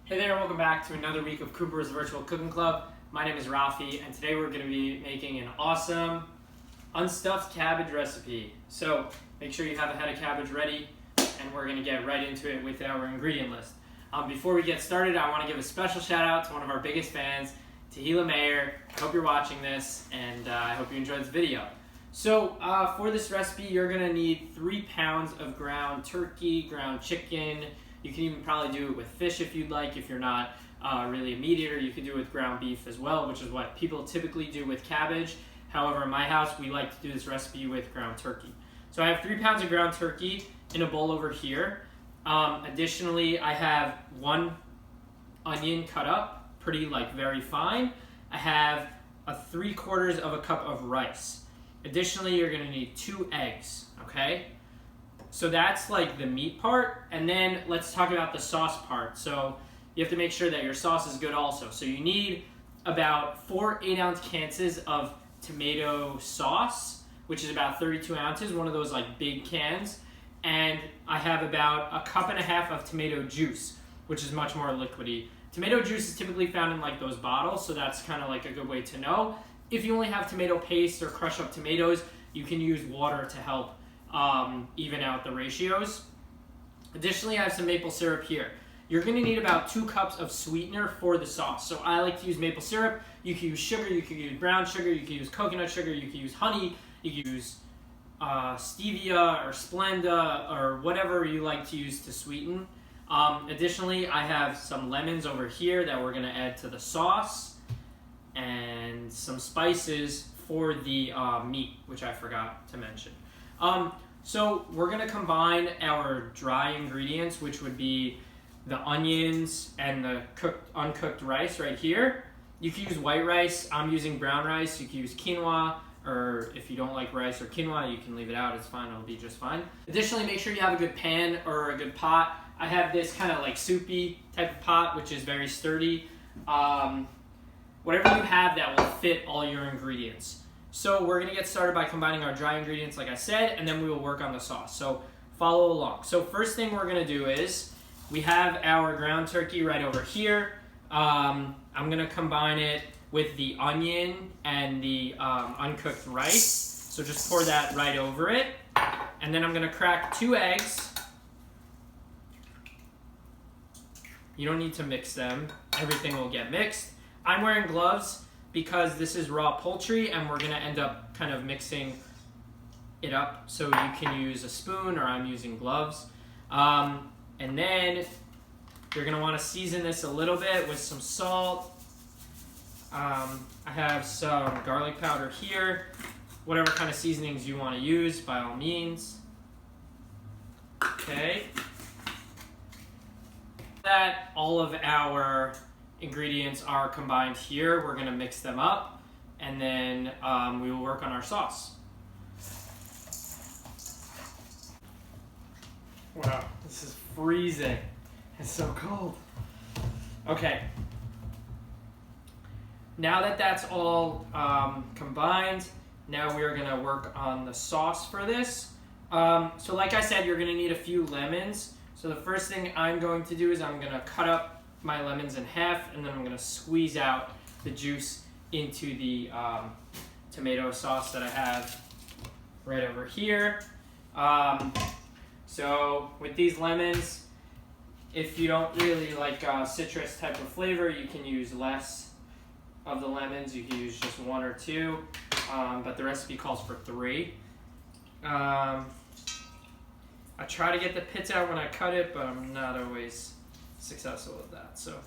Hey there, welcome back to another week of Cooper's Virtual Cooking Club. My name is Rafi, and today we're going to be making an awesome unstuffed cabbage recipe. So make sure you have a head of cabbage ready, and we're going to get right into it with our ingredient list. Before we get started, I want to give a special shout out to one of our biggest fans, Tahila Mayer. I hope you're watching this, and I hope you enjoyed this video. So for this recipe, you're going to need 3 pounds of ground turkey, ground chicken. You can even probably do it with fish if you'd like. If you're not really a meat eater, you can do it with ground beef as well, which is what people typically do with cabbage. However, in my house, we like to do this recipe with ground turkey. So I have 3 pounds of ground turkey in a bowl over here. Additionally, I have 1 onion cut up, pretty very fine. I have a 3/4 of a cup of rice. Additionally, you're gonna need 2 eggs, okay? So that's the meat part, and then let's talk about the sauce part. So you have to make sure that your sauce is good also. So you need about 4 8-ounce cans of tomato sauce, which is about 32 ounces, one of those big cans. And I have about 1.5 cups of tomato juice, which is much more liquidy. Tomato juice is typically found in those bottles, so that's kind of a good way to know. If you only have tomato paste or crush up tomatoes, you can use water to help even out the ratios. Additionally, I have some maple syrup here. You're going to need about 2 cups of sweetener for the sauce. So I like to use maple syrup. You can use sugar, you can use brown sugar, you can use coconut sugar, you can use honey, you can use stevia or Splenda or whatever you like to use to sweeten. Additionally, I have some lemons over here that we're going to add to the sauce, and some spices for the meat, which I forgot to mention. So we're going to combine our dry ingredients, which would be the onions and the uncooked rice right here. You can use white rice. I'm using brown rice. You can use quinoa, or if you don't like rice or quinoa, you can leave it out. It's fine. It'll be just fine. Additionally, make sure you have a good pan or a good pot. I have this kind of soupy type of pot, which is very sturdy. Whatever you have that will fit all your ingredients. So we're going to get started by combining our dry ingredients, like I said, and then we will work on the sauce. So follow along. So first thing we're going to do is we have our ground turkey right over here. I'm going to combine it with the onion and the uncooked rice. So just pour that right over it. And then I'm going to crack 2 eggs. You don't need to mix them. Everything will get mixed. I'm wearing gloves because this is raw poultry, and we're going to end up kind of mixing it up. So you can use a spoon, or I'm using gloves. And then you're going to want to season this a little bit with some salt. I have some garlic powder here. Whatever kind of seasonings you want to use, by all means. Okay. That all of our ingredients are combined here, we're going to mix them up, and then we will work on our sauce. Wow, this is freezing. It's so cold. Okay. Now that that's all combined, now we are going to work on the sauce for this. So like I said, you're going to need a few lemons. So the first thing I'm going to do is I'm going to cut up my lemons in half, and then I'm going to squeeze out the juice into the tomato sauce that I have right over here. So with these lemons, if you don't really like citrus type of flavor, you can use less of the lemons. You can use just 1 or 2, but the recipe calls for 3. I try to get the pits out when I cut it, but I'm not always successful with that. So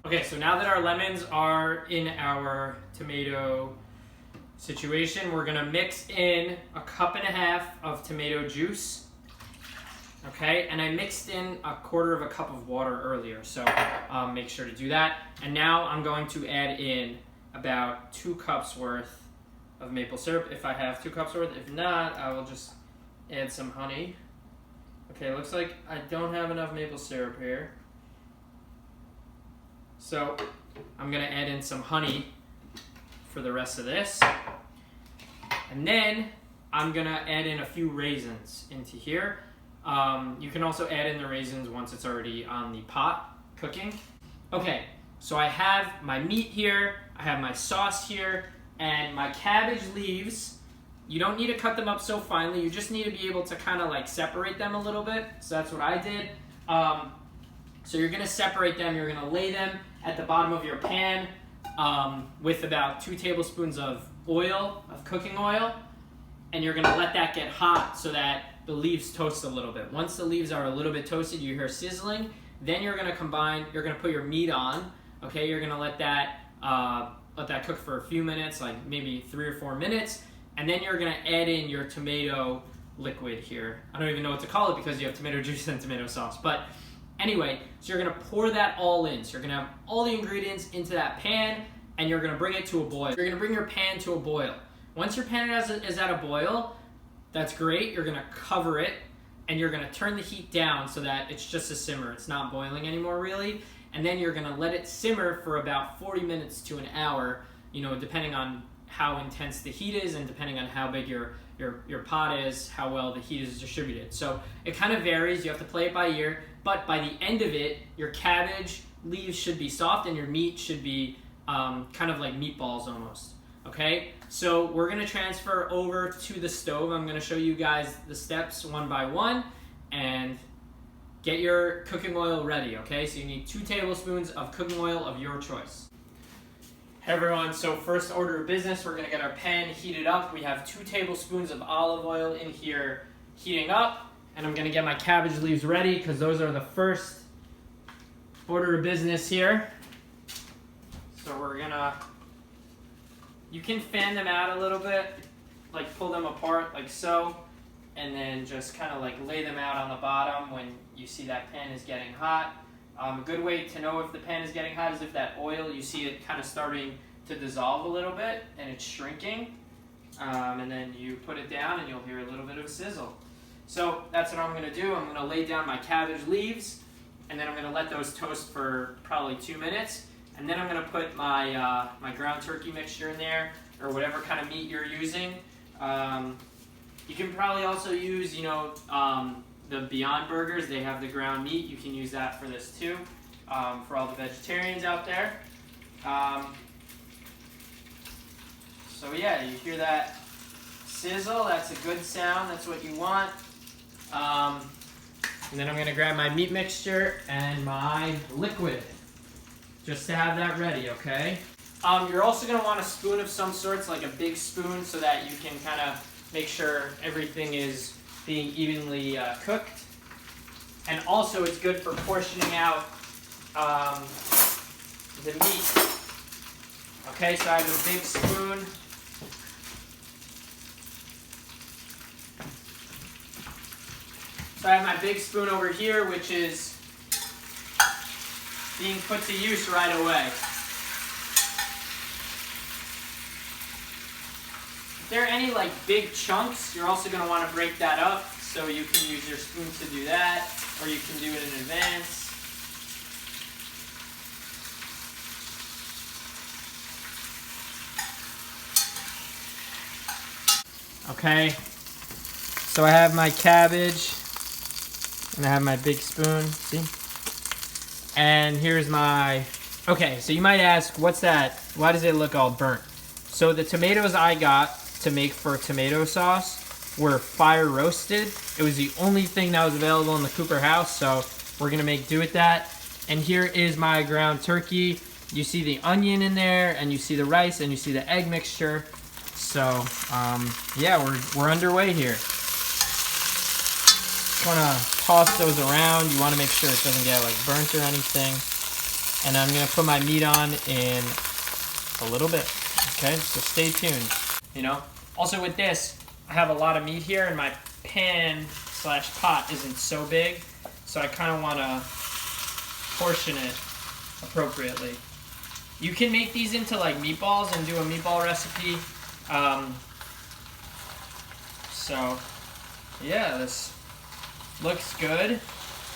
okay, so now that our lemons are in our tomato situation, we're gonna mix in 1.5 cups of tomato juice. Okay, and I mixed in 1/4 cup of water earlier, so make sure to do that. And now I'm going to add in about 2 cups worth of maple syrup, if I have 2 cups worth. If not, I will just add some honey. Okay, looks like I don't have enough maple syrup here. So I'm gonna add in some honey for the rest of this. And then I'm gonna add in a few raisins into here. You can also add in the raisins once it's already on the pot cooking. Okay, so I have my meat here, I have my sauce here, and my cabbage leaves. You don't need to cut them up so finely, you just need to be able to kind of like separate them a little bit. So that's what I did. So you're gonna separate them, you're gonna lay them at the bottom of your pan with about 2 tablespoons of oil, of cooking oil, and you're gonna let that get hot so that the leaves toast a little bit. Once the leaves are a little bit toasted, you hear sizzling, then you're gonna put your meat on, okay? You're gonna let that cook for a few minutes, like maybe 3 or 4 minutes, and then you're gonna add in your tomato liquid here. I don't even know what to call it because you have tomato juice and tomato sauce, but anyway, so you're gonna pour that all in. So you're gonna have all the ingredients into that pan, and you're gonna bring it to a boil. You're gonna bring your pan to a boil. Once your pan is at a boil, that's great. You're gonna cover it, and you're gonna turn the heat down so that it's just a simmer. It's not boiling anymore, really. And then you're gonna let it simmer for about 40 minutes to an hour, you know, depending on how intense the heat is and depending on how big your pot is, how well the heat is distributed. So it kind of varies. You have to play it by ear. But by the end of it, your cabbage leaves should be soft and your meat should be kind of like meatballs almost. Okay, so we're gonna transfer over to the stove. I'm gonna show you guys the steps one by one and get your cooking oil ready, okay? So you need 2 tablespoons of cooking oil of your choice. Hey everyone, so first order of business, we're gonna get our pan heated up. We have 2 tablespoons of olive oil in here heating up, and I'm gonna get my cabbage leaves ready because those are the first order of business here. So you can fan them out a little bit, like pull them apart like so, and then just kind of like lay them out on the bottom when you see that pan is getting hot. A good way to know if the pan is getting hot is if that oil, you see it kind of starting to dissolve a little bit and it's shrinking. And then you put it down and you'll hear a little bit of a sizzle. So that's what I'm going to do. I'm going to lay down my cabbage leaves, and then I'm going to let those toast for probably 2 minutes. And then I'm going to put my, my ground turkey mixture in there, or whatever kind of meat you're using. You can probably also use, you know, the Beyond Burgers. They have the ground meat. You can use that for this too, for all the vegetarians out there. So yeah, you hear that sizzle. That's a good sound. That's what you want. And then I'm going to grab my meat mixture and my liquid, just to have that ready, okay? You're also going to want a spoon of some sorts, like a big spoon, so that you can kind of make sure everything is being evenly cooked. And also it's good for portioning out the meat. Okay, so I have a big spoon. So I have my big spoon over here, which is being put to use right away. If there are any like big chunks, you're also going to want to break that up, so you can use your spoon to do that, or you can do it in advance. Okay, so I have my cabbage, and I have my big spoon, see? And here's my, okay, so you might ask, what's that? Why does it look all burnt? So the tomatoes I got to make for tomato sauce were fire roasted. It was the only thing that was available in the Cooper house, so we're gonna make do with that. And here is my ground turkey. You see the onion in there, and you see the rice, and you see the egg mixture. So, yeah, we're underway here. Just wanna toss those around. You wanna make sure it doesn't get like burnt or anything. And I'm gonna put my meat on in a little bit. Okay, so stay tuned. You know, also with this, I have a lot of meat here, and my pan / pot isn't so big, so I kind of want to portion it appropriately. You can make these into like meatballs and do a meatball recipe. So yeah, this looks good.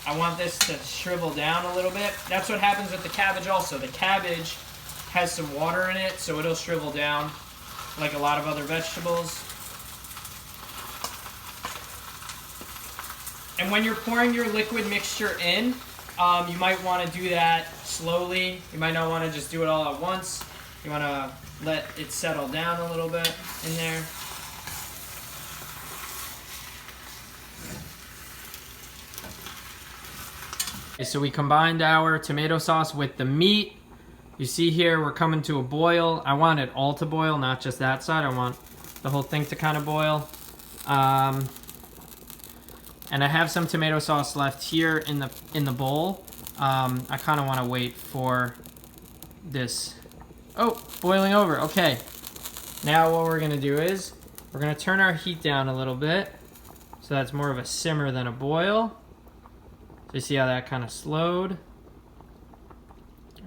I want this to shrivel down a little bit. That's what happens with the cabbage also. The cabbage has some water in it, so it'll shrivel down like a lot of other vegetables. And when you're pouring your liquid mixture in, you might want to do that slowly. You might not want to just do it all at once. You want to let it settle down a little bit in there. Okay, so we combined our tomato sauce with the meat. You see here we're coming to a boil. I want it all to boil, not just that side. I want the whole thing to kind of boil. And I have some tomato sauce left here in the bowl. I kind of want to wait for this. Oh, boiling over. Okay. Now what we're going to do is we're going to turn our heat down a little bit. So that's more of a simmer than a boil. So you see how that kind of slowed?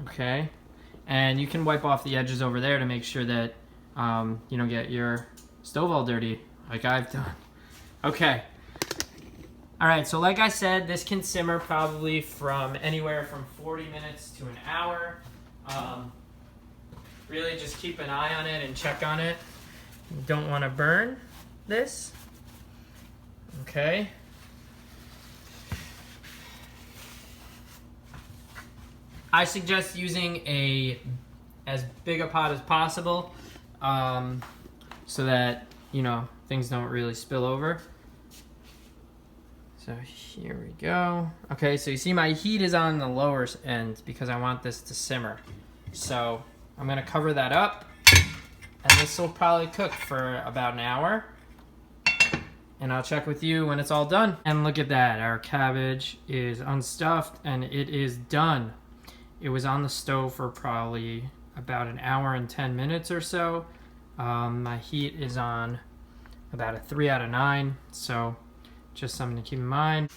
Okay. And you can wipe off the edges over there to make sure that you don't get your stove all dirty like I've done. Okay. All right, so like I said, this can simmer probably from anywhere from 40 minutes to an hour. Really just keep an eye on it and check on it. You don't want to burn this. Okay. I suggest using as big a pot as possible so that, you know, things don't really spill over. So here we go. Okay, so you see my heat is on the lower end because I want this to simmer. So I'm gonna cover that up, and this will probably cook for about an hour. And I'll check with you when it's all done. And look at that, our cabbage is unstuffed and it is done. It was on the stove for probably about an hour and 10 minutes or so. My heat is on about a 3 out of 9, so just something to keep in mind.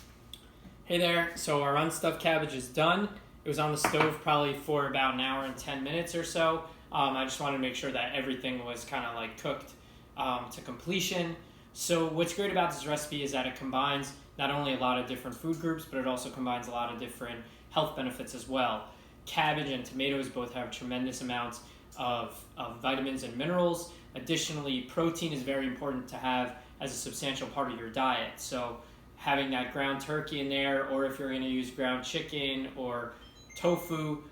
Hey there, so our unstuffed cabbage is done. It was on the stove probably for about an hour and 10 minutes or so. I just wanted to make sure that everything was kind of like cooked to completion. So what's great about this recipe is that it combines not only a lot of different food groups, but it also combines a lot of different health benefits as well. Cabbage and tomatoes both have tremendous amounts of vitamins and minerals. Additionally, protein is very important to have as a substantial part of your diet. So having that ground turkey in there, or if you're going to use ground chicken or tofu,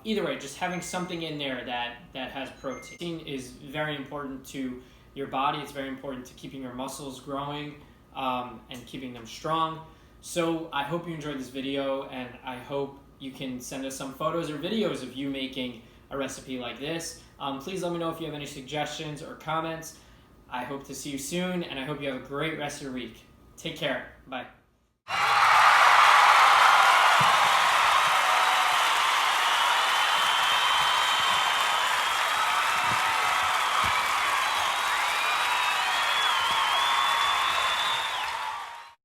either way, just having something in there that has protein is very important to your body. It's very important to keeping your muscles growing and keeping them strong. So I hope you enjoyed this video, and I hope you can send us some photos or videos of you making a recipe like this. Please let me know if you have any suggestions or comments. I hope to see you soon, and I hope you have a great rest of your week. Take care. Bye.